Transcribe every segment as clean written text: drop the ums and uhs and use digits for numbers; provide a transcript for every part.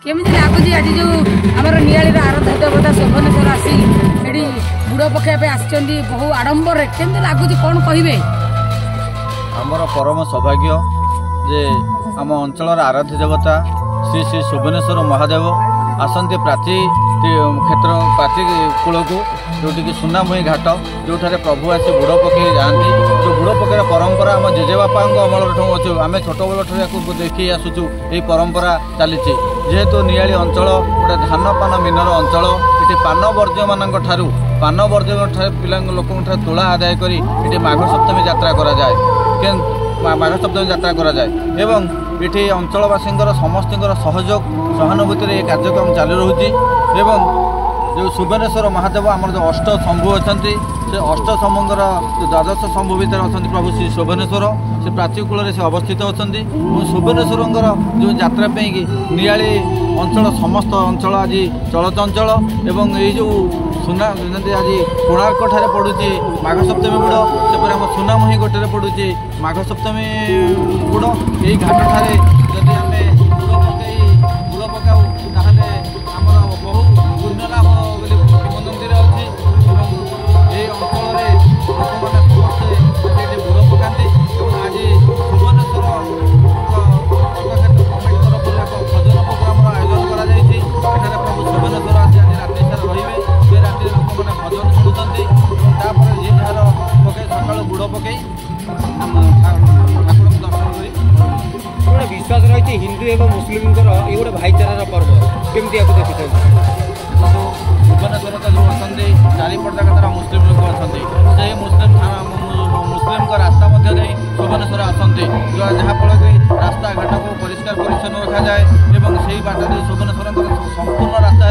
केमी लगुच आज जो आम निआली आराध्य देवता शोभनेश्वर आसी बुड़ पकाइबे आसछन्ती बहु आडंबर केमी लगुच कौन कहे आमर परम सौभाग्य जे आम अंचल आराध्य देवता श्री श्री शोभनेश्वर महादेव आसती प्राची क्षेत्र प्राची कूल को जोटि सुनामुही घाट जो प्रभु आसी बुड़ पकई जाती जो बुड़ पकड़ परंपरा आम जेजेबापा अमल अच्छे आम छोट बल देखी आसुचु यही परंपरा चली जेहेतु निआली अंचल गोटे धान पान मिनर अंचल ये पान वर्ज्य मान पान वर्ज्य पिला लोक तुला आदाय कर माघ सप्तमी यात्रा कराए माघ सप्तमी यात्रा कराए एवं ये अंचलवासी समस्त सहयोग सहानुभूति ये कार्यक्रम चालू रोचे एवं जो शोभनेश्वर महादेव आमर जो अष्ट शंभु अच्छा से अष्ट शंभुर द्वादश शंभु भितर अच्छा प्रभु श्री शोभनेश्वर से प्राची कूल से अवस्थित अच्छा शोभनेश्वर जो यात्रा निआली अंचल समस्त अंचल आज चलचंचल एवं ये जो सुना आज कोणार्क ठारे पड़ुची माघ सप्तमी बुड़ से आम सुनामुही गोटे पड़ुची माघ सप्तमी बुड़ यही घाट ठारे जदि आम बुड़ पकाऊ ताहले आमर बहु पुण्य लाभ किंवदंती अच्छी ये अंचल लोक मैंने समस्ते बुड़ पकाती आज भुवनेश्वर कमिटी तरफ एक भजन प्रोग्राम आयोजन कर प्रभु शोभनेश्वर आसी आज राति सारा रे से राति लोक मैंने भजन शुणुंट तापर जी जार पकई सका बुड़ पकई ठाकुर दर्शन कर विश्वास रही हिंदू एवं मुस्लिम ये गोटे भाईचारार पर्व केमती आपको देखते भुवनेश्वर जो अच्छा चारिपटा कतरा मुस्लिम लोक अच्छा से मुस्लिम का रास्ता नहीं भुवनेश्वर आसते जहाँफल कि रास्ता घाट को परिष्कार परिच्छन्न रखा जाए और से बाट शोभनेश्वर संपूर्ण रास्ता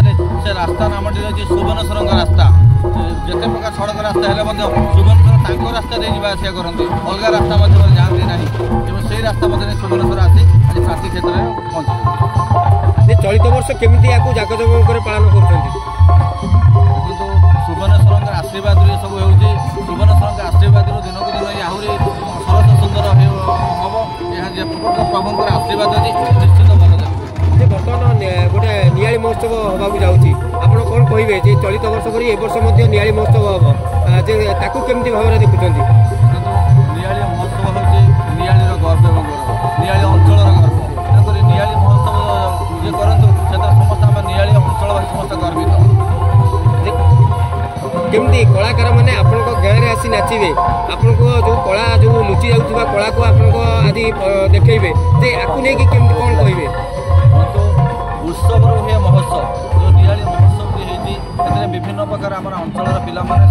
से रास्ता नामटी रही शोभनेश्वर रास्ता जिते प्रकार सड़क रास्ता है शोभनेश्वर रास्ता दे जावासिया करते अलग रास्ता जाती ना से रास्ता शोभनेश्वर आसी आज प्राची क्षेत्र में पहुँचे चलित वर्ष केमी या जाकजमक पालन कर शोभनेश्वर आशीर्वाद ये सब हो शोभनेश्वर आशीर्वाद दिन को दिन आहरी सरस सुंदर हम प्रभु आशीर्वाद अच्छी निश्चित भल जाए बर्तमान गोटे निआली महोत्सव होगा जाऊँगी आप कौन कहे चलित वर्ष पर वर्ष निआली महोत्सव हम केमती भाव में देखुं निआली महोत्सव हूँ निआली गर्व एवं गौरव निआली अंचल गर्व तेणुक निआली महोत्सव ये करूँ से समस्त आम निआली अंचलवासी समस्त गर्वित केमती कलाकार मैंने आपण गाँव में आसी नाचे आपण जो कला जो लुचि जाऊा कला को आज देखे आपको नहीं केमती कौन कहे उत्सव हुए महोत्सव जो निआली महोत्सव होती विभिन्न प्रकार आम अंचल पाने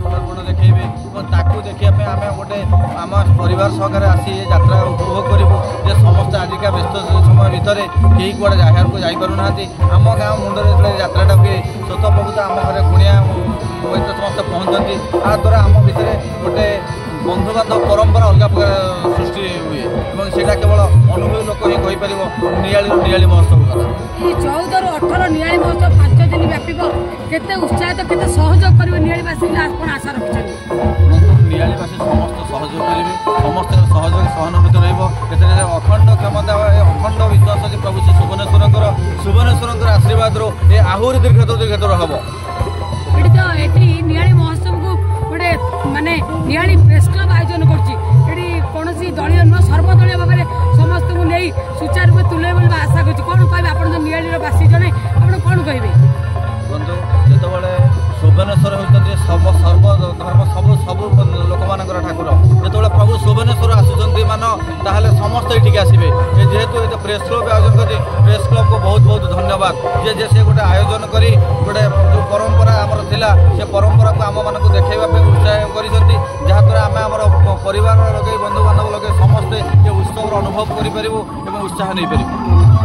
कलागुण देखेबे और देखा आम गोटे आम परिवार सहकार आसी यात्रा उपभोग करूँ जे समस्त आजिका व्यस्त समय भितर कहीं कूड़े जगार को जापना आम गाँव मुंडे जो यात्राटा हुए स्वतः बहुत आम घर कुणिया समस्त पहुँचती आ द्वारा आम भितर गोटे बंधुबांधव परंपरा अलग प्रकार सृष्टि हुए और सेटा केवल अनुभवी लोक ही कहीपर निआली महोत्सव कथा 14 ରୁ 18 निआली महोत्सव 5 दिन व्यापी केते उत्साहित केते सहयोग करेंगे निआलीवासी आशा रखिंट निआलीवासी समस्त सहयोग करेंगे समस्त सहयोग सहानुभूति रही अखंड क्षमता अखंड विश्वास अच्छे प्रभु श्री शोभनेश्वर आशीर्वाद ये आहरी दीर्घतर हम ये निआली महोत्सव को गोटे माने निआली प्रेस क्लब आयोजन कौन दलीय नुह सर्वदलीय भाव में समस्त को नहीं सुचारू रूप तुले आशा कर कौन कहे आप निआली बासी जड़े आप कौन कहे बंधु जो शोभनेश्वर होती सर्वधर्म सब सब लोक मान ठाकुर जो प्रभु शोभनेश्वर आसुँच मान ताहले समस्त ये आसवे जेहेतु ये प्रेस क्लब आयोजन कर प्रेस क्लब को बहुत बहुत धन्यवाद जे से गोटे आयोजन कर गोटे जो परंपरा आमर थिला से परंपरा को आम मानक देखा उत्साह कर जहाँद्वारा आम आम परिवार लगे बंधु बांधव लगे समस्ते ये उत्सव अनुभव करें उत्साह नहीं पार।